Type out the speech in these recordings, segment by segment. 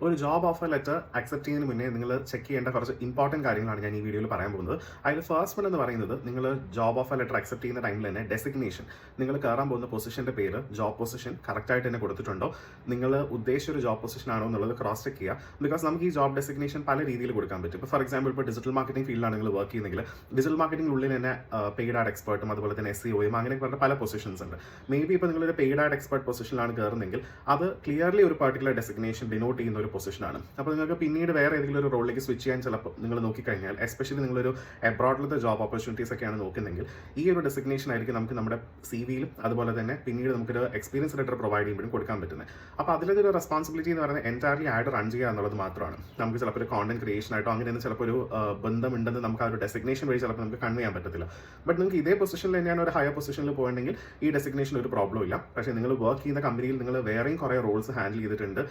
ഒരു job offer letter accept ചെയ്യുന്നതിന് മുന്നേ നിങ്ങൾ ചെക്ക് ചെയ്യേണ്ട കുറച്ച് ഇമ്പോർട്ടൻറ്റ് കാര്യങ്ങളാണ് ഞാൻ ഈ വീഡിയോയിൽ പറയാൻ പോകുന്നത്. അതിൽ ഫസ്റ്റ് വൺ എന്ന് പറയുന്നത്, നിങ്ങൾ ജോബ് ഓഫർ ലെറ്റർ അക്സെപ്റ്റ് ചെയ്യുന്ന ടൈമിൽ തന്നെ ഡെസിഗ്നേഷൻ, നിങ്ങൾ കയറാൻ പോകുന്ന പൊസിഷൻ്റെ പേര്, ജോബ് പൊസിഷൻ കറക്റ്റായിട്ട് തന്നെ കൊടുത്തിട്ടുണ്ടോ, നിങ്ങൾ ഉദ്ദേശിച്ച ഒരു ജോബ് പൊസിഷൻ ആണോ എന്നുള്ളത് ക്രോസ് ചെക്ക് ചെയ്യുക. ബിക്കോസ് നമുക്ക് ഈ ജോബ് ഡെസിഗ്നേഷൻ പല രീതിയിൽ കൊടുക്കാൻ പറ്റും. ഇപ്പോൾ ഫോർ എക്സാമ്പിൾ ഇപ്പോൾ ഡിജിറ്റൽ മാർക്കറ്റിംഗ് ഫീൽഡിലാണ് നിങ്ങൾ വർക്ക് ചെയ്യുന്നെങ്കിൽ ഡിജിറ്റൽ മാർക്കറ്റിംഗിനുള്ളിൽ തന്നെ പെയ്ഡ് ആഡ് എക്സ്പെർട്ടും അതുപോലെ തന്നെ SEOയും അങ്ങനെ പറഞ്ഞ പല പൊസിഷൻസ് ഉണ്ട്. മേ ബി ഇപ്പോൾ നിങ്ങളൊരു പെയ്ഡ് ആഡ് എക്സ്പെർട്ട് പൊസിഷനിലാണ് കയറുന്നെങ്കിൽ അത് ക്ലിയർലി ഒരു പർട്ടിക്കുലർ ഡെസിഗ്നേഷൻ ഡിനോട്ട് ചെയ്യുന്ന ഒരു പൊസിഷനാണ്. അപ്പോൾ നിങ്ങൾക്ക് പിന്നീട് വേറെ ഏതെങ്കിലും ഒരു റോളിലേക്ക് സ്വിച്ച് ചെയ്യാൻ ചിലപ്പോൾ നിങ്ങൾ നോക്കിക്കഴിഞ്ഞാൽ, എസ്പെഷ്യലി നിങ്ങളൊരു എബ്രോഡിലത്തെ ജോബ് ഓപ്പർച്യൂണിറ്റീസ് ഒക്കെയാണ് നോക്കുന്നെങ്കിൽ ഈ ഒരു ഡെസിഗ്നേഷൻ ആയിരിക്കും നമുക്ക് നമ്മുടെ CVയിലും അതുപോലെ തന്നെ പിന്നീട് നമുക്കൊരു എക്സ്പീരിയൻസ് ലെറ്റർ പ്രൊവൈഡ് ചെയ്യുമ്പോഴും കൊടുക്കാൻ പറ്റുന്നത്. അപ്പോൾ അതിലൊരു റെസ്പോൺസിബിലിറ്റി എന്ന് പറയുന്നത് എൻറ്റയർലി ആഡ് റൺ ചെയ്യുക എന്നുള്ളത് മാത്രമാണ്. നമുക്ക് ചിലപ്പോൾ ഒരു കോണ്ടന്റ് ക്രിയേഷൻ ആയിട്ടോ അങ്ങനെയൊന്നും ചിലപ്പോൾ ഒരു ബന്ധമുണ്ടെന്ന് നമുക്ക് ആ ഒരു ഡെസിഗ്നേഷൻ വഴി ചിലപ്പോൾ നമുക്ക് കൺവേ ചെയ്യാൻ പറ്റത്തില്ല. ബട്ട് നിങ്ങൾക്ക് ഇതേ പൊസിഷനിൽ തന്നെയാണ് ഒരു ഹയർ പൊസിഷനിൽ പോയിട്ടുണ്ടെങ്കിൽ ഈ ഡെസിഗ്നേഷൻ ഒരു പ്രോബ്ലം ഇല്ല. പക്ഷേ നിങ്ങൾ വർക്ക് ചെയ്യുന്ന കമ്പനിയിൽ നിങ്ങൾ വേറെയും കുറേ റോൾസ് ഹാൻഡിൽ ചെയ്തിട്ടുണ്ട്.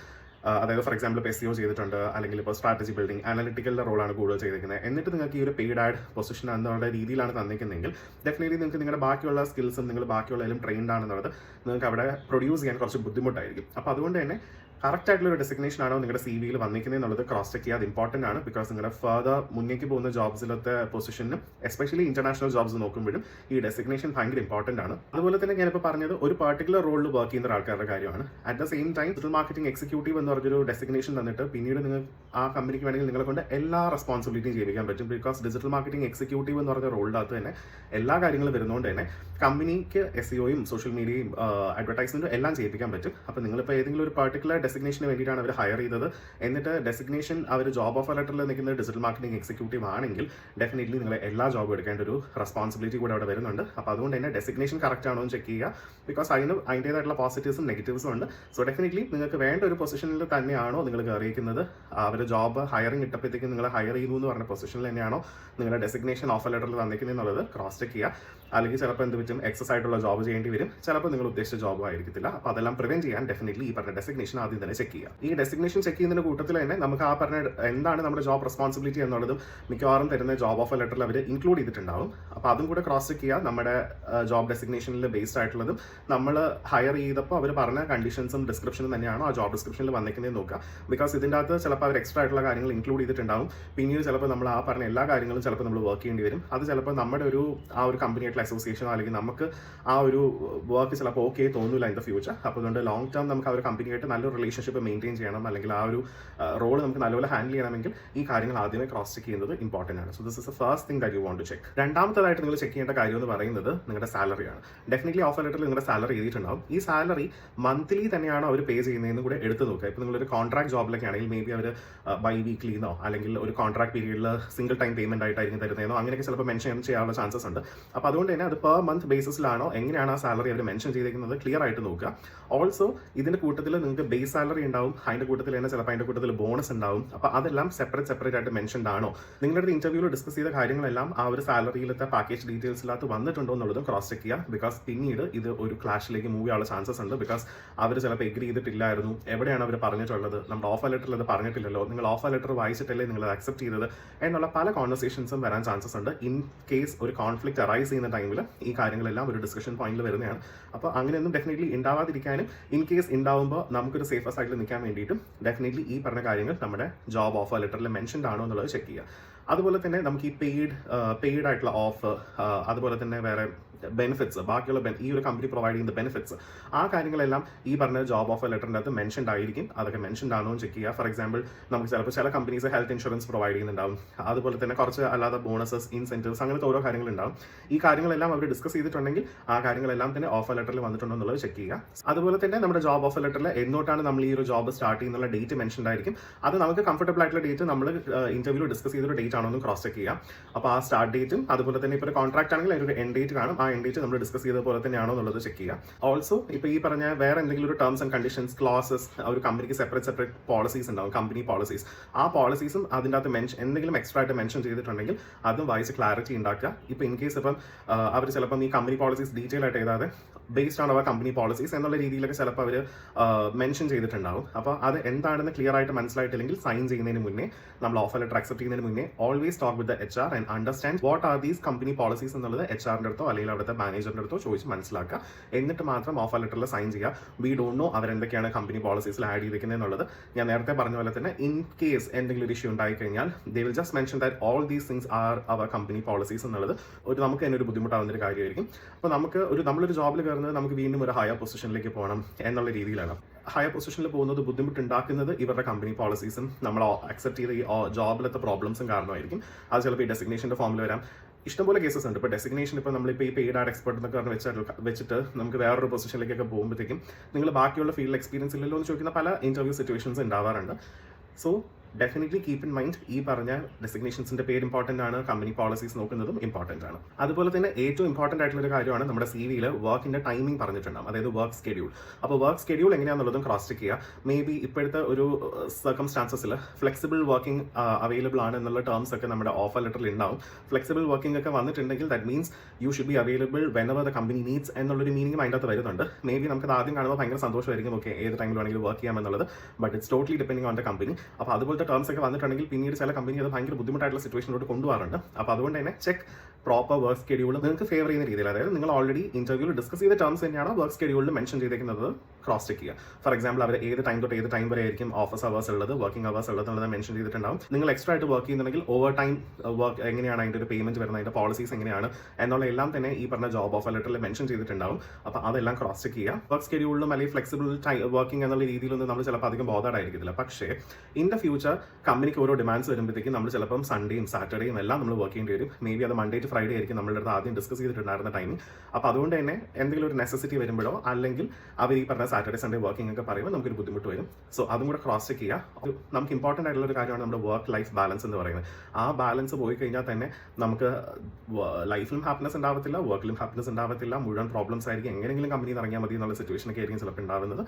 അതായത് ഫോർ എക്സാമ്പിൾ ഇപ്പോൾ SEO ചെയ്തിട്ടുണ്ട്, അല്ലെങ്കിൽ ഇപ്പോൾ സ്ട്രാറ്റജി ബിൽഡിംഗ്, അനലിറ്റിക്കലിൻ്റെ റോളാണ് കൂടുതൽ ചെയ്തിരിക്കുന്നത്. എന്നിട്ട് നിങ്ങൾക്ക് ഈ ഒരു പെയ്ഡ് ആഡ് പൊസിഷൻ എന്നുള്ള രീതിയിലാണ് തന്നിരിക്കുന്നതെങ്കിൽ ഡെഫിനറ്റ്ലി നിങ്ങൾക്ക് നിങ്ങളുടെ ബാക്കിയുള്ള സ്കിൽസും നിങ്ങൾ ബാക്കിയുള്ളതിലും ട്രെയിൻഡ് ആണെന്നുള്ളത് നിങ്ങൾക്ക് അവിടെ പ്രൊഡ്യൂസ് ചെയ്യാൻ കുറച്ച് ബുദ്ധിമുട്ടായിരിക്കും. അപ്പോൾ അതുകൊണ്ട് തന്നെ കറക്റ്റ് ആയിട്ടുള്ള ഒരു ഡെസിഗ്നേഷൻ ആണോ നിങ്ങളുടെ CVയിൽ വന്നിരിക്കുന്നത് എന്നുള്ളത് ക്രോസ് ചെക്ക് ചെയ്യുക. അത് ഇമ്പോർട്ടൻ്റ് ആണ്. ബിക്കോസ് നിങ്ങളുടെ ഫർദർ മുന്നേക്ക് പോകുന്ന ജോബ്സിലത്തെ പൊസിഷനും എസ്പെഷ്യലി ഇന്റർനാഷണൽ ജോബ്സ് നോക്കുമ്പോഴും ഈ ഡെസിഗ്നേഷൻ ഭയങ്കര ഇമ്പോർട്ടൻ്റ് ആണ്. അതുപോലെ തന്നെ ഞാനിപ്പോൾ പറഞ്ഞത് ഒരു പർട്ടിക്കുലർ റോളിൽ വർക്ക് ചെയ്യുന്ന ആൾക്കാരുടെ കാര്യമാണ്. At the same time digital marketing executive എന്ന് പറഞ്ഞൊരു ഡെസിഗ്നേഷൻ തന്നിട്ട് പിന്നീട് നിങ്ങൾ ആ കമ്പനിക്ക് വേണമെങ്കിൽ നിങ്ങളെ കൊണ്ട് എല്ലാ റെസ്പോൺസിബിലിറ്റിയും ചെയ്യിക്കാൻ പറ്റും. ബിക്കോസ് ഡിജിറ്റൽ മാർക്കറ്റിംഗ് എക്സിക്യൂട്ടീവ് എന്ന് പറഞ്ഞ റോളിൻ്റെ അകത്ത് തന്നെ എല്ലാ കാര്യങ്ങളും വരുന്നതുകൊണ്ട് തന്നെ കമ്പനിക്ക് SEOയും സോഷ്യൽ മീഡിയയും അഡ്വർടൈസ്മെൻറ്റും എല്ലാം ചെയ്യിപ്പിക്കാൻ പറ്റും. അപ്പോൾ നിങ്ങളിപ്പോൾ ഏതെങ്കിലും ഒരു പർട്ടിക്കുലർ ഡെസിഗ്നേഷന് വേണ്ടിയിട്ടാണ് അവർ ഹയർ ചെയ്തത്, എന്നിട്ട് ഡെസിഗ്നേഷൻ അവർ ജോബ് ഓഫർ ലെറ്ററിൽ നിൽക്കുന്ന ഡിജിറ്റൽ മാർക്കറ്റിംഗ് എക്സിക്യൂട്ടീവ് ആണെങ്കിൽ ഡെഫിനറ്റ്ലി നിങ്ങൾ എല്ലാ ജോബും എടുക്കേണ്ട ഒരു റെസ്പോൺസിബിലിറ്റി കൂടെ അവിടെ വരുന്നുണ്ട്. അപ്പോൾ അതുകൊണ്ട് തന്നെ ഡെസിഗ്നേഷൻ കറക്റ്റ് ആണോ എന്ന് ചെക്ക് ചെയ്യുക. ബിക്കോസ് അതിൻ്റേതായിട്ടുള്ള പോസിറ്റീവ്സും നെഗറ്റീവ്സും ഉണ്ട്. സോ ഡെഫിനറ്റ്ലി നിങ്ങൾക്ക് വേണ്ട ഒരു പൊസിഷനിൽ തന്നെയാണോ നിങ്ങൾ കയറിയിരിക്കുന്നത്, അവർ ജോബ് ഹയറിംഗ് ഇട്ടപ്പോഴത്തേക്കും നിങ്ങൾ ഹയർ ചെയ്യുന്നു എന്ന് പറഞ്ഞ പൊസിഷനിൽ തന്നെയാണോ നിങ്ങളുടെ ഡെസിഗ്നേഷൻ ഓഫർ ലെറ്ററിൽ തന്നിരിക്കുന്നത് എന്നുള്ളത് ക്രോസ് ചെക്ക് ചെയ്യുക. അല്ലെങ്കിൽ ചിലപ്പോൾ എന്ത് പറ്റും, എക്സസ് ആയിട്ടുള്ള ജോബ് ചെയ്യേണ്ടി വരും, ചിലപ്പോൾ നിങ്ങൾ ഉദ്ദേശിച്ച ജോബ് ആയിരിക്കത്തില്ല. അപ്പോൾ അതെല്ലാം പ്രിവെന്റ് ചെയ്യാൻ ഡെഫിനറ്റ്ലി ഈ പറഞ്ഞ ഡെസിഗ്നേഷൻ ആദ്യം തന്നെ ചെക്ക് ചെയ്യുക. ഈ ഡെസിഗ്നേഷൻ ചെക്ക് ചെയ്യുന്നതിന്റെ കൂട്ടത്തിൽ തന്നെ നമുക്ക് ആ പറഞ്ഞ എന്താണ് നമ്മുടെ ജോബ് റെസ്പോൺസിബിലിറ്റി എന്നുള്ളതും മിക്കവാറും തരുന്ന ജോബ് ഓഫർ ലെറ്ററിൽ അവർ ഇൻക്ലൂഡ് ചെയ്തിട്ടുണ്ടാവും. അപ്പോൾ അതും കൂടെ ക്രോസ് ചെക്ക് ചെയ്യുക. നമ്മുടെ ജോബ് ഡെസിഗ്നേഷനിൽ ബേസ്ഡ് ആയിട്ടുള്ളതും നമ്മൾ ഹയർ ചെയ്തപ്പോൾ അവർ പറഞ്ഞ കണ്ടീഷൻസും ഡിസ്ക്രിപ്ഷനും തന്നെയാണോ ആ ജോബ് ഡിസ്ക്രിപ്ഷനിൽ വന്നിരിക്കുന്നത് നോക്കുക. ബിക്കോസ് ഇതിൻ്റെ അകത്ത് ചിലപ്പോൾ അവർ എക്സ്ട്രാ ആയിട്ടുള്ള കാര്യങ്ങൾ ഇൻക്ലൂഡ് ചെയ്തിട്ടുണ്ടാവും. പിന്നീട് ചിലപ്പോൾ നമ്മൾ ആ പറഞ്ഞ എല്ലാ കാര്യങ്ങളും ചിലപ്പോൾ നമ്മൾ വർക്ക് ചെയ്യേണ്ടി വരും. അത് ചിലപ്പോൾ നമ്മുടെ ആ ഒരു കമ്പനിയായിട്ടുള്ള അസോസിയേഷനോ അല്ലെങ്കിൽ നമുക്ക് ആ ഒരു വർക്ക് ചിലപ്പോൾ ഓക്കെ തോന്നില്ല ഇൻ ദ ഫ്യൂച്ചർ. അപ്പോൾ അതുകൊണ്ട് ലോങ് ടേം നമുക്ക് ആ ഒരു കമ്പനിയായിട്ട് നല്ലൊരു റിലേഷൻഷിപ്പ് മെയിൻറ്റെയിൻ ചെയ്യണം, അല്ലെങ്കിൽ ആ ഒരു റോൾ നമുക്ക് നല്ലപോലെ ഹാൻഡിൽ ചെയ്യണമെങ്കിൽ ഈ കാര്യങ്ങൾ ആദ്യമേ ക്രോസ് ചെക്ക് ചെയ്യുന്നത് ഇമ്പോർട്ടൻ്റ് ആണ്. So this is the first thing that you want to check. രണ്ടാമത്തേതായിട്ട് നിങ്ങൾ ചെക്ക് ചെയ്യേണ്ട കാര്യം എന്ന് പറയുന്നത് നിങ്ങളുടെ സാലറിയാണ്. ഡെഫിനറ്റ്ലി ഓഫർ ലെറ്ററിൽ നിങ്ങളുടെ സാലറി എഴുതിയിട്ടുണ്ടാവും. ഈ സാലറി മന്ത്ലി തന്നെയാണോ അവർ പേ ചെയ്യുന്നതെന്ന് കൂടെ എടുത്ത് നോക്കുക. ഇപ്പോൾ നിങ്ങളൊരു കോൺട്രാക്ട് ജോബിലൊക്കെ ആണെങ്കിൽ മേ ബി അവർ ബൈ വീക്ക്ലിന്നോ അല്ലെങ്കിൽ ഒരു കോൺട്രാക്ട് പീരീഡിൽ സിംഗിൾ ടൈം പേയ്മെന്റ് ആയിട്ടായിരിക്കും തരുന്നതെന്നോ അങ്ങനെയൊക്കെ ചിലപ്പോൾ മെൻഷൻ ചെയ്യാനുള്ള ചാൻസസ് ഉണ്ട്. അപ്പോൾ അതുകൊണ്ട് തന്നെ അത് പെർ മന്ത് ബേസിസിലാണോ എങ്ങനെയാണ് ആ സാലറി അവർ മെൻഷൻ ചെയ്തിരിക്കുന്നത് ക്ലിയർ ആയിട്ട് നോക്കുക. ഓൾസോ ഇതിന്റെ കൂട്ടത്തിൽ നിങ്ങൾക്ക് ബേസ് സാലറി ഉണ്ടാവും, അതിന്റെ കൂട്ടത്തിൽ തന്നെ ചിലപ്പോൾ അതിന്റെ കൂട്ടത്തിൽ ബോണസ് ഉണ്ടാവും. അപ്പോൾ അതെല്ലാം സെപ്പറേറ്റ് ആയിട്ട് മെൻഷൻഡ് ആണോ, നിങ്ങളുടെ ഇന്റർവ്യൂവിൽ ഡിസ്കസ് ചെയ്ത കാര്യങ്ങളെല്ലാം ആ ഒരു സാലറിയിലത്തെ പാക്കേജ് ഡീറ്റെയിൽസിനകത്ത് വന്നിട്ടുണ്ടോ എന്നുള്ളതും ക്രോസ് ചെക്ക് ചെയ്യുക. ബിക്കോസ് പിന്നീട് ഇത് ഒരു ക്ലാഷിലേക്ക് മൂവ് ചെയ്യാനുള്ള ചാൻസസ് ഉണ്ട്. ബിക്കോസ് അവർ ചിലപ്പോൾ എഗ്രി ചെയ്തിട്ടില്ലായിരുന്നു, എവിടെയാണ് അവർ പറഞ്ഞിട്ടുള്ളത്, നമ്മുടെ ഓഫർ ലെറ്ററിൽ അത് പറഞ്ഞിട്ടില്ലല്ലോ, നിങ്ങൾ ഓഫർ ലെറ്റർ വായിച്ചിട്ടല്ലേ നിങ്ങൾ അക്സെപ്റ്റ് ചെയ്തത് എന്നുള്ള പല കോൺവെർസേഷൻസും വരാൻ ചാൻസസ് ഉണ്ട്. ഇൻ കേസ് ഒരു കോൺഫ്ലിക്റ്റ് അറൈസ് ചെയ്യുന്ന ടൈമിൽ ഈ കാര്യങ്ങളെല്ലാം ഒരു ഡിസ്കഷൻ പോയിന്റിൽ വരുന്നതാണ്. അപ്പോൾ അങ്ങനെയൊന്നും ഡെഫിനറ്റ്ലി ഉണ്ടാവാതിരിക്കാനും ഇൻ കേസ് ഉണ്ടാവുമ്പോൾ നമുക്കൊരു സേഫർ സൈഡിൽ നിൽക്കാൻ വേണ്ടിയിട്ടും ഡെഫിനറ്റ്ലി ഈ പറഞ്ഞ കാര്യങ്ങൾ നമ്മുടെ ജോബ് ഓഫർ ലെറ്ററിൽ മെൻഷൻഡ് ആണോ എന്നുള്ളത് ചെക്ക് ചെയ്യുക. അതുപോലെ തന്നെ നമുക്ക് ഈ പെയ്ഡ് ആയിട്ടുള്ള ഓഫർ, അതുപോലെ തന്നെ വേറെ ബെനിഫിറ്റ്സ്, ബാക്കിയുള്ള ഈ ഒരു കമ്പനി പ്രൊവൈഡ് ചെയ്യുന്ന ബെനിഫിറ്റ്സ്, ആ കാര്യങ്ങളെല്ലാം ഈ പറഞ്ഞ ജോബ് ഓഫർ ലെറ്ററിൻ്റെ അകത്ത് മെൻഷൻഡ് ആയിരിക്കും. അതൊക്കെ മെൻഷൻഡ് ആണോ എന്ന് ചെക്ക് ചെയ്യുക. ഫോർ എക്സാമ്പിൾ നമുക്ക് ചിലപ്പോൾ ചില കമ്പനീസ് ഹെൽത്ത് ഇൻഷുറൻസ് പ്രൊവൈഡ് ചെയ്യുന്നുണ്ടാവും, അതുപോലെ തന്നെ കുറച്ച് അല്ലാതെ ബോണസസ്, ഇൻസെൻറ്റീവ്സ്, അങ്ങനത്തെ ഓരോ കാര്യങ്ങളുണ്ടാവും. ഈ കാര്യങ്ങളെല്ലാം അവർ ഡിസ്കസ് ചെയ്തിട്ടുണ്ടെങ്കിൽ ആ കാര്യങ്ങളെല്ലാം തന്നെ ഓഫർ ലെറ്ററിൽ വന്നിട്ടുണ്ടോ എന്നുള്ളത് ചെക്ക് ചെയ്യുക. അതുപോലെ തന്നെ നമ്മുടെ ജോബ് ഓഫർ ലെറ്ററിൽ എന്നോട്ടാണ് നമ്മൾ ഈ ഒരു ജോബ് സ്റ്റാർട്ട് ചെയ്യുന്നുള്ള ഡേറ്റ് മെൻഷൻഡ് ആയിരിക്കും. അത് നമുക്ക് കംഫർട്ടബിൾ ആയിട്ടുള്ള ഡേറ്റ് നമ്മൾ ഇന്റർവ്യൂ ഡിസ്കസ് ചെയ്തൊരു ഡേറ്റ് ആണോ എന്ന് ക്രോസ് ചെക്ക് ചെയ്യാം. അപ്പോൾ ആ സ്റ്റാർട്ട് ഡേറ്റും അതുപോലെ തന്നെ ഇപ്പോൾ ഒരു കോൺട്രാക്ട് ആണെങ്കിൽ അതിനൊരു എൻഡ് ഡേറ്റ് കാണും, ആ എൻഡ് ഡേറ്റ് നമ്മൾ ഡിസ്കസ് പോലെ തന്നെയാണോ എന്നുള്ളത് ചെക്ക് ചെയ്യുക. ഓൾസോ ഇപ്പോൾ ഈ പറഞ്ഞ വേറെ എന്തെങ്കിലും ഒരു ടേംസ് ആൻഡ് കണ്ടീഷൻസ്, ക്ലോസസ്, ഒരു കമ്പനിക്ക് സെപ്പറേറ്റ് പോളിസീസ് ഉണ്ടാവും, കമ്പനി പോളിസീസ്, ആ പോളിസീസും അതിൻ്റെ അകത്ത് എന്തെങ്കിലും എക്സ്ട്രാ ആയിട്ട് മെൻഷൻ ചെയ്തിട്ടുണ്ടെങ്കിൽ അതും വായിച്ച് ക്ലാരിറ്റി ഉണ്ടാക്കുക. ഇപ്പോൾ ഇൻ കേസ് ഇപ്പം അവർ ചിലപ്പം ഈ കമ്പനി പോളിസീസ് ഡീറ്റെയിൽ ആയിട്ട് എഴുതാതെ ബേസ്ഡ് ഓൺ അവർ കമ്പനി പോളിസീസ് എന്നുള്ള രീതിയിലൊക്കെ ചിലപ്പോൾ അവർ മെൻഷൻ ചെയ്തിട്ടുണ്ടാവും. അപ്പോൾ അത് എന്താണെന്ന് ക്ലിയർ ആയിട്ട് മനസ്സിലായിട്ടില്ലെങ്കിൽ സൈൻ ചെയ്യുന്നതിന് മുന്നേ, നമ്മൾ ഓഫർ ലെറ്റർ അക്സെപ്റ്റ് ചെയ്യുന്നതിന് മുന്നേ always talk with the HR and understand what are these company policies എന്നുള്ളത് HR അടുത്തോ അല്ലെങ്കിൽ അവിടെ അവിടുത്തെ മാനേജറിൻ്റെ അടുത്തോ ചോദിച്ച് മനസ്സിലാക്കുക. എന്നിട്ട് മാത്രം ഓഫർ ലെറ്ററിൽ സൈൻ ചെയ്യുക. വി ഡോണ്ട് നോ അവരെന്തൊക്കെയാണ് കമ്പനി പോളിസീസിൽ ആഡ് ചെയ്തിരിക്കുന്നത് എന്നുള്ളത്. ഞാൻ നേരത്തെ പറഞ്ഞ പോലെ തന്നെ ഇൻ കേസ് എന്തെങ്കിലും ഒരു ഇഷ്യൂ ഉണ്ടായി കഴിഞ്ഞാൽ they will just mention that all these things are our company policies എന്നുള്ളത് നമുക്ക് തന്നെ ഒരു ബുദ്ധിമുട്ടാവുന്ന ഒരു കാര്യമായിരിക്കും. അപ്പോൾ നമ്മളൊരു ജോബിൽ കയറുന്നത് നമുക്ക് വീണ്ടും ഒരു ഹയർ പൊസിഷനിലേക്ക് പോകണം എന്നുള്ള രീതിയിലാണ്. ഹയർ പൊസിഷനിൽ പോകുന്നത് ബുദ്ധിമുട്ടുണ്ടാക്കുന്നത് ഇവരുടെ കമ്പനി പോളിസീസും നമ്മൾ അക്സെപ്റ്റ് ചെയ്ത ഈ ജോബിലത്തെ പ്രോബ്ലംസും കാരണമായിരിക്കും. അത് ചിലപ്പോൾ ഈ ഡെസിഗ്നേഷൻ്റെ ഫോമിൽ വരാം. ഇഷ്ടംപോലെ കേസസ് ഉണ്ട്. ഇപ്പോൾ ഡെസിഗ്നേഷൻ ഇപ്പോൾ നമ്മളിപ്പോൾ ഈ പെയ്ഡ് ആഡ് എക്സ്പെർട്ട് എന്നൊക്കെ വെച്ചിട്ട് നമുക്ക് വേറൊരു പൊസിഷനിലേക്കൊക്കെ പോകുമ്പോഴത്തേക്കും നിങ്ങൾ ബാക്കിയുള്ള ഫീൽഡ് എക്സ്പീരിയൻസ് ഇല്ലല്ലോ എന്ന് ചോദിക്കുന്ന പല ഇന്റർവ്യൂ സിറ്റുവേഷൻസ് ഉണ്ടാവാറുണ്ട്. So definitely keep in mind ഈ പറഞ്ഞ ഡെസിഗ്നേഷൻസിന്റെ പേര് ഇമ്പോർട്ടൻ്റ് ആണ്, കമ്പനി പോളിസീസ് നോക്കുന്നതും ഇമ്പോർട്ടൻ്റ് ആണ്. അതുപോലെ തന്നെ ഏറ്റവും ഇമ്പോർട്ടൻ്റ് ആയിട്ടുള്ള ഒരു കാര്യമാണ് നമ്മുടെ CV-യിൽ വർക്കിന്റെ ടൈമിംഗ് പറഞ്ഞിട്ടുണ്ടാകും, അതായത് വർക്ക് സ്കെഡ്യൂൾ. അപ്പോൾ വർക്ക് സ്കെഡ്യൂൾ എങ്ങനെയാണെന്നുള്ളതും ക്രോസ് ചെക്ക് ചെയ്യുക. മേ ബി ഇപ്പോഴത്തെ ഒരു സർക്കംസ്റ്റാൻസസിൽ ഫ്ലെക്സിബിൾ വർക്കിംഗ് അവൈലബിൾ ആണ് എന്നുള്ള ടേംസ് ഒക്കെ നമ്മുടെ ഓഫർ ലെറ്ററിൽ ഉണ്ടാവും. ഫ്ലെക്സിബിൾ വർക്കിംഗ് ഒക്കെ വന്നിട്ടുണ്ടെങ്കിൽ that means you should be available whenever the company needs എന്നുള്ളൊരു മീനിങ് അതിൻ്റെ അകത്ത് വരുന്നുണ്ട്. മേ ബി നമുക്ക് ആദ്യം കാണുമ്പോൾ ഭയങ്കര സന്തോഷമായിരിക്കും, ഓക്കെ ഏത് ടൈമിൽ വേണമെങ്കിലും വർക്ക് ചെയ്യാമെന്നുള്ളത്. But it's totally depending on the company. അപ്പോൾ അതുപോലത്തെ ടേംസ് ഒക്കെ വന്നിട്ടുണ്ടെങ്കിൽ പിന്നീട് ചില കമ്പനി അത് ഭയങ്കര ബുദ്ധിമുട്ടായിട്ടുള്ള സിറ്റുവേഷനിലോട്ട് കൊണ്ടുപോകാറുണ്ട്. അപ്പോൾ അതുകൊണ്ട് തന്നെ ചെക്ക് പ്രോപ്പർ വർക്ക് സ്കെഡ്യൂൾ നിങ്ങൾക്ക് ഫേവർ ചെയ്യുന്ന രീതിയിൽ, അതായത് നിങ്ങൾ ഓൾറെഡി ഇന്റർവ്യൂവിൽ ഡിസ്കസ് ചെയ്ത ടേംസ് തന്നെയാണ് വർക്ക് സ്കെഡ്യൂളിൽ മെൻഷൻ ചെയ്തേക്കുന്നത് ക്രോസ് ചെക്ക് ചെയ്യുക. ഫോർ എക്സാമ്പിൾ അവർ ഏത് ടൈം തൊട്ട് ഏത് ടൈം വരെ ആയിരിക്കും ഓഫീസ് അവേഴ്സ് ഉള്ളത്, വർക്കിംഗ് അവേഴ്സ് ഉള്ളത് എന്നുള്ളത് മെൻഷൻ ചെയ്തിട്ടുണ്ടാവും. നിങ്ങൾ എക്സ്ട്രാ ആയിട്ട് വർക്ക് ചെയ്യുന്നുണ്ടെങ്കിൽ ഓവർ ടൈം വർക്ക് എങ്ങനെയാണ്, അതിൻ്റെ ഒരു പേയ്മെന്റ് വരുന്നത്, അതിൻ്റെ പോളിസീസ് എങ്ങനെയാണ് എന്നുള്ള എല്ലാം തന്നെ ഈ പറഞ്ഞ ജോബ് ഓഫർ ലെറ്ററിൽ മെൻഷൻ ചെയ്തിട്ടുണ്ടാവും. അപ്പോൾ അതെല്ലാം ക്രോസ് ചെക്ക് ചെയ്യുക. വർക്ക് സ്കെഡ്യൂളിലും അല്ലെങ്കിൽ ഫ്ലെക്സിബിൾ വർക്കിംഗ് എന്നുള്ള രീതിയിലൊന്നും നമ്മൾ ചിലപ്പോൾ അധികം ബോധേഡായിരിക്കത്തില്ല. പക്ഷേ ഇൻ ദ ഫ്യൂച്ചർ കമ്പനിക്ക് ഓരോ ഡിമാൻഡ്സ് വരുമ്പോഴത്തേക്കും നമ്മൾ ചിലപ്പം സൺഡേയും സാറ്റർഡേയും എല്ലാം നമ്മൾ വർക്ക് ചെയ്യേണ്ടി വരും. മേ ബി അത് മൺഡേ ടു ഫ്രൈഡേ ആയിരിക്കും നമ്മളുടെ അടുത്ത് ആദ്യം ഡിസ്കസ് ചെയ്തിട്ടുണ്ടായിരുന്ന ടൈമിംഗ്. അപ്പോൾ അതുകൊണ്ട് തന്നെ എന്തെങ്കിലും ഒരു നെസസിറ്റി വരുമ്പോഴോ അല്ലെങ്കിൽ അവർ ഈ പറഞ്ഞ സാറ്റർഡേ സൺഡേ വർക്കിംഗ് ഒക്കെ പറയുമ്പോൾ നമുക്കൊരു ബുദ്ധിമുട്ട് വരും. സോ അതും കൂടെ ക്രോസ് ചെക്ക് ചെയ്യുക. നമുക്ക് ഇമ്പോർട്ടൻ്റ് ആയിട്ടുള്ള ഒരു കാര്യമാണ് നമ്മുടെ വർക്ക് ലൈഫ് ബാലൻസ് എന്ന് പറയുന്നത്. ആ ബാലൻസ് പോയി കഴിഞ്ഞാൽ തന്നെ നമുക്ക് ലൈഫിലും ഹാപ്പിനെസ് ഉണ്ടാവത്തില്ല, വർക്കിലും ഹാപ്പിനെസ് ഉണ്ടാവത്തില്ല, മുഴുവൻ പ്രോബ്ലംസ് ആയിരിക്കും. എങ്ങനെയെങ്കിലും കമ്പനിയിൽ ഇറങ്ങിയാൽ മതി എന്നുള്ള സിറ്റുവേഷനൊക്കെ ആയിരിക്കും ചിലപ്പോൾ ഉണ്ടാവുന്നത്.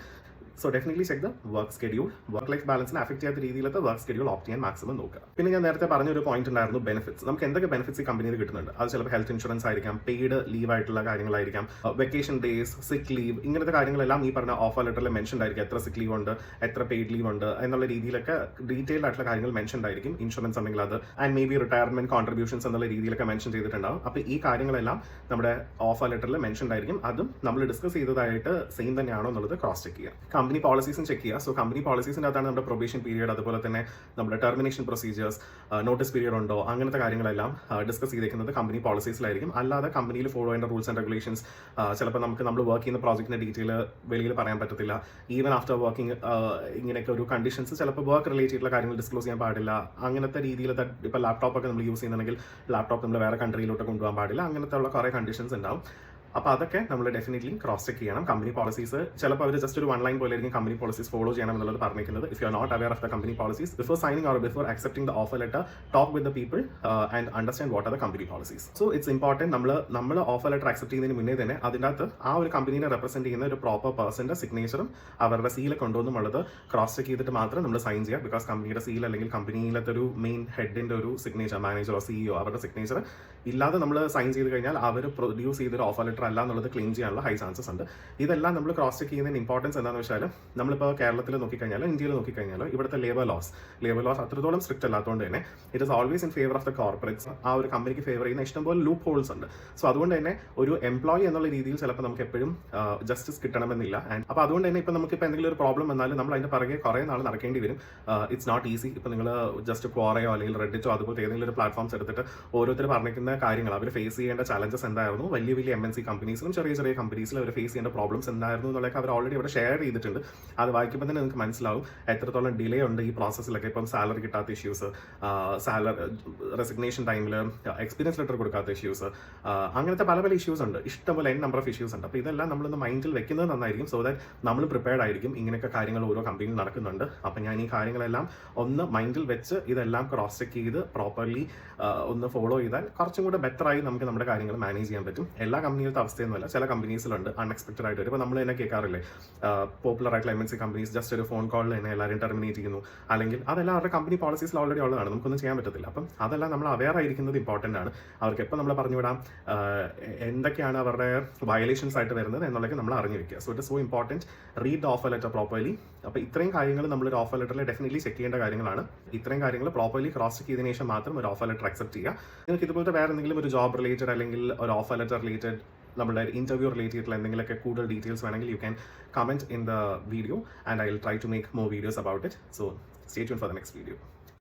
So definitely check the work schedule. Work life ബാലൻസിനെ അഫക്ട് ചെയ്യാത്ത രീതിയിലത്തെ വർക്ക് സ്കെഡ്യൂൾ ഓപ്റ്റ് ചെയ്യാൻ മാക്സിമം നോക്കുക. പിന്നെ ഞാൻ നേരത്തെ പറഞ്ഞൊരു പോയിന്റ് ഉണ്ടായിരുന്നു, ബെനിഫിറ്റ്സ്. നമുക്ക് എന്തൊക്കെ ബെനിഫിറ്റ്സ് ഈ കമ്പനിയിൽ കിട്ടുന്നുണ്ട്. അത് ചിലപ്പോൾ ഹെൽത്ത് ഇൻഷുറൻസ് ആയിരിക്കാം, പെയ്ഡ് ലീവ് ആയിട്ടുള്ള കാര്യങ്ങളായിരിക്കാം, വെക്കേഷൻ ഡേയ്സ്, സിക്ക് ലീവ്, ഇങ്ങനത്തെ കാര്യങ്ങളെല്ലാം ഈ പറഞ്ഞ ഓഫർ ലെറ്ററിൽ മെൻഷൻ ആയിരിക്കും. എത്ര സിക്ക് ലീവ് ഉണ്ട്, എത്ര പെയ്ഡ് ലീവ് ഉണ്ട് എന്നുള്ള രീതിയിലൊക്കെ ഡീറ്റെയിൽഡ് ആയിട്ടുള്ള കാര്യങ്ങൾ മെൻഷൻ ആയിരിക്കും. ഇൻഷുറൻസ് ഉണ്ടെങ്കിൽ അത്, and may be retirement contributions എന്നുള്ള രീതിയിലൊക്കെ മെൻഷൻ ചെയ്തിട്ടുണ്ടാവും. അപ്പോൾ ഈ കാര്യങ്ങളെല്ലാം നമ്മുടെ ഓഫർ ലെറ്ററിൽ മെൻഷൻ ആയിരിക്കും. അതും നമ്മൾ ഡിസ്കസ് ചെയ്തതായിട്ട് സെയിം തന്നെയാണോ എന്നുള്ളത് ക്രോസ് ചെക്ക് ചെയ്യുക. കമ്പനി പോളിസീസും ചെക്ക് ചെയ്യുക. സോ കമ്പനി പോളിസീസിൻ്റെ അകത്താണ് നമ്മുടെ പ്രൊബേഷൻ പീരിയഡ്, അതുപോലെ തന്നെ നമ്മുടെ ടെർമിനേഷൻ പ്രൊസീജിയേഴ്സ്, നോട്ടീസ് പീരിയഡ് ഉണ്ടോ, അങ്ങനത്തെ കാര്യങ്ങളെല്ലാം ഡിസ്കസ് ചെയ്തേക്കുന്നത് കമ്പനി പോളിസീസിലായിരിക്കും. അല്ലാതെ കമ്പനിയിൽ ഫോളോ ചെയ്യേണ്ട റൂൾസ് ആൻഡ് റെഗുലേഷൻസ് ചിലപ്പോൾ നമ്മൾ വർക്ക് ചെയ്യുന്ന പ്രോജക്റ്റിന്റെ ഡീറ്റെയിൽ വെളിയിൽ പറയാൻ പറ്റത്തില്ല. ഈവൻ ആഫ്റ്റർ വർക്കിംഗ് ഇങ്ങനെയൊക്കെ ഒരു കണ്ടീഷൻസ് ചിലപ്പോൾ വർക്ക് റിലേറ്റ് ചെയ്തിട്ടുള്ള കാര്യങ്ങൾ ഡിസ്ക്ലോസ് ചെയ്യാൻ പാടില്ല. അങ്ങനത്തെ രീതിയിൽ ഇപ്പോൾ ലാപ്ടോപ്പൊക്കെ നമ്മൾ യൂസ് ചെയ്യുന്നുണ്ടെങ്കിൽ ലാപ്ടോപ്പ് നമ്മൾ വേറെ കൺട്രിയിലോട്ട് കൊണ്ടുപോകാൻ പാടില്ല. അങ്ങനത്തെ ഉള്ള കുറേ കണ്ടീഷൻസ് ഉണ്ടാവും. അപ്പോൾ അതൊക്കെ നമ്മൾ ഡെഫിനറ്റ്ലി ക്രോസ് ചെക്ക് ചെയ്യണം. കമ്പനി പോളിസീസ് ചിലപ്പോൾ അവർ ജസ്റ്റ് ഒരു 1 line പോലെ ആയിരിക്കും കമ്പനി പോളിസീസ് ഫോളോ ചെയ്യണം എന്നുള്ളത് പറഞ്ഞിരിക്കുന്നത്. If you are not aware of the company policies before signing or before accepting the offer letter, talk with the people and understand what are the company policies. So it's important നമ്മൾ offer letter accept ചെയ്യുന്നതിന് മുന്നേ തന്നെ അതിൻ്റെ അകത്ത് ആ ഒരു കമ്പനീനെ represent ചെയ്യുന്ന ഒരു പ്രോപ്പർ പേഴ്സന്റെ സിഗ്നേച്ചറും അവരുടെ സീലൊക്കെ ഉണ്ടോ എന്നുള്ളത് ക്രോസ് ചെക്ക് ചെയ്തിട്ട് മാത്രം നമ്മൾ സൈൻ ചെയ്യുക. ബിക്കോസ് കമ്പനിയുടെ സീൽ അല്ലെങ്കിൽ കമ്പനിയിലത്തെ ഒരു മെയിൻ ഹെഡിന്റെ ഒരു സിഗ്നേച്ചർ, മാനേജറോ CEO അവരുടെ സിഗ്നേച്ചർ ഇല്ലാതെ നമ്മൾ സൈൻ ചെയ്ത് കഴിഞ്ഞാൽ അവർ പ്രൊഡ്യൂസ് ചെയ്തൊരു ഓഫർ ലെറ്റർ അല്ല എന്നുള്ളത് ക്ലെയിം ചെയ്യാനുള്ള ഹൈ ചാൻസസ് ഉണ്ട്. ഇതെല്ലാം നമ്മൾ ക്രോസ് ചെക്ക് ചെയ്യുന്നതിന് ഇമ്പോർട്ടൻസ് എന്താണെന്ന് വെച്ചാൽ നമ്മളിപ്പോൾ കേരളത്തിൽ നോക്കിക്കഴിഞ്ഞാലോ ഇന്ത്യയിൽ നോക്കിക്കഴിഞ്ഞാലോ ഇവിടുത്തെ ലേബർ ലോസ് അത്രത്തോളം സ്ട്രിക്റ്റ് അല്ലാത്തതുകൊണ്ട് തന്നെ it is always in favour of the corporates. ആ ഒരു കമ്പനിക്ക് ഫേവർ ചെയ്യുന്ന ഇഷ്ടംപോലെ ലൂപ്പ് ഹോൾസ് ഉണ്ട്. സോ അതുകൊണ്ട് തന്നെ ഒരു എംപ്ലോയി എന്നുള്ള രീതിയിൽ ചിലപ്പോൾ നമുക്ക് എപ്പോഴും ജസ്റ്റിസ് കിട്ടണമെന്നില്ല. ആൻഡ് അപ്പോൾ അതുകൊണ്ട് തന്നെ ഇപ്പോൾ നമുക്കിപ്പോൾ എന്തെങ്കിലും ഒരു പ്രോബ്ലം വന്നാലും നമ്മൾ അതിൻ്റെ പിറകെ കുറേ നാൾ നടക്കേണ്ടി വരും. It's not easy. ഇപ്പോൾ നിങ്ങൾ ജസ്റ്റ് ക്വാറയോ അല്ലെങ്കിൽ റെഡിറ്റോ അതുപോലത്തെ ഏതെങ്കിലും ഒരു പ്ലാറ്റ്ഫോംസ് എടുത്തിട്ട് ഓരോരുത്തർ പറഞ്ഞിരിക്കുന്ന കാര്യങ്ങൾ അവർ ഫേസ് ചെയ്യേണ്ട ചലഞ്ചസ് എന്തായിരുന്നു, വലിയ MNC കമ്പനീസിലും ചെറിയ കമ്പനീസിലും അവർ ഫേസ് ചെയ്യേണ്ട പ്രോബ്ലംസ് എന്തായിരുന്നു എന്നുള്ളതൊക്കെ അവർ ഓൾറെഡി അവിടെ ഷെയർ ചെയ്തിട്ടുണ്ട്. അത് വായിക്കുമ്പോൾ തന്നെ നിങ്ങൾക്ക് മനസ്സിലാവും എത്രത്തോളം ഡിലേ ഉണ്ട് ഈ പ്രോസസ്സിലൊക്കെ. ഇപ്പം സാലറി കിട്ടാത്ത ഇഷ്യൂസ്, റെസിഗ്നേഷൻ ടൈമിൽ എക്സ്പീരിയൻസ് ലെറ്റർ കൊടുക്കാത്ത ഇഷ്യൂസ്, അങ്ങനത്തെ പല ഇഷ്യൂസ് ഉണ്ട്. ഇഷ്ടംപോലെ നമ്പർ ഓഫ് ഇഷ്യൂസ് ഉണ്ട്. അപ്പോൾ ഇതെല്ലാം നമ്മളൊന്ന് മൈൻഡിൽ വെക്കുന്നത് നന്നായിരിക്കും. സോ ദാറ്റ് നമ്മൾ പ്രിപ്പയർഡ് ആയിരിക്കും. ഇങ്ങനെയൊക്കെ കാര്യങ്ങൾ ഓരോ കമ്പനിയിൽ നടക്കുന്നുണ്ട്. അപ്പം ഞാൻ ഈ കാര്യങ്ങളെല്ലാം ഒന്ന് മൈൻഡിൽ വെച്ച് ഇതെല്ലാം ക്രോസ് ചെക്ക് ചെയ്ത് പ്രോപ്പർലി ഒന്ന് ഫോളോ ചെയ്താൽ കുറച്ചും കൂടെ ബെറ്റർ ആയി നമുക്ക് നമ്മുടെ കാര്യങ്ങൾ മാനേജ് ചെയ്യാൻ പറ്റും. എല്ലാ കമ്പനിയിലത്തെ അവസ്ഥയൊന്നുമല്ല. ചില കമ്പനീസിലുണ്ട് അൺഎക്സ്പെക്ടഡ് ആയിട്ട് വരും. ഇപ്പോൾ നമ്മൾ തന്നെ കേൾക്കാറില്ലേ, പോപ്പുലർ ആയിട്ടുള്ള MNC കമ്പനീസ് ജസ്റ്റ് ഒരു ഫോൺ കോളിൽ തന്നെ എല്ലാവരും ടെർമിനേറ്റ് ചെയ്യുന്നു, അല്ലെങ്കിൽ അതെല്ലാം അവരുടെ കമ്പനി പോളിസീസിൽ ഓൾറെഡി ഉള്ളതാണ്, നമുക്കൊന്നും ചെയ്യാൻ പറ്റത്തില്ല. അപ്പം അതെല്ലാം നമ്മൾ അവെയർ ആയിരിക്കുന്നത് ഇമ്പോർട്ടൻ്റ് ആണ്. അവർക്ക് എപ്പോൾ നമ്മൾ പറഞ്ഞുവിടാം എന്തൊക്കെയാണ് അവരുടെ വയലേഷൻസ് ആയിട്ട് വരുന്നത് എന്നുള്ളതൊക്കെ നമ്മൾ അറിഞ്ഞു വെക്കുക. So it so important read the offer letter properly. അപ്പോൾ ഇത്രയും കാര്യങ്ങൾ നമ്മളൊരു ഓഫർ ലെറ്ററിൽ ഡെഫിനറ്റ്ലി ചെക്ക് ചെയ്യേണ്ട കാര്യങ്ങളാണ്. ഇത്രയും കാര്യങ്ങൾ പ്രോപ്പർലി ക്രോസ് ചെക്ക് ചെയ്തതിനു ശേഷം മാത്രം ഒരു ഓഫർ ലെറ്റർ അക്സെപ്റ്റ് ചെയ്യുക. നിങ്ങൾക്ക് ഇതുപോലത്തെ വേറെ എന്തെങ്കിലും ഒരു ജോബ് റിലേറ്റഡ് അല്ലെങ്കിൽ ഒരു ഓഫർ ലെറ്റർ റിലേറ്റഡ് നമ്മുടെ ഇൻ്റർവ്യൂ റിലേറ്റ് ചെയ്തിട്ടുള്ള എന്തെങ്കിലുമൊക്കെ കൂടുതൽ ഡീറ്റെയിൽസ് വേണമെങ്കിൽ you can comment in the video and I will try to make more videos about it. So stay tune for the next video.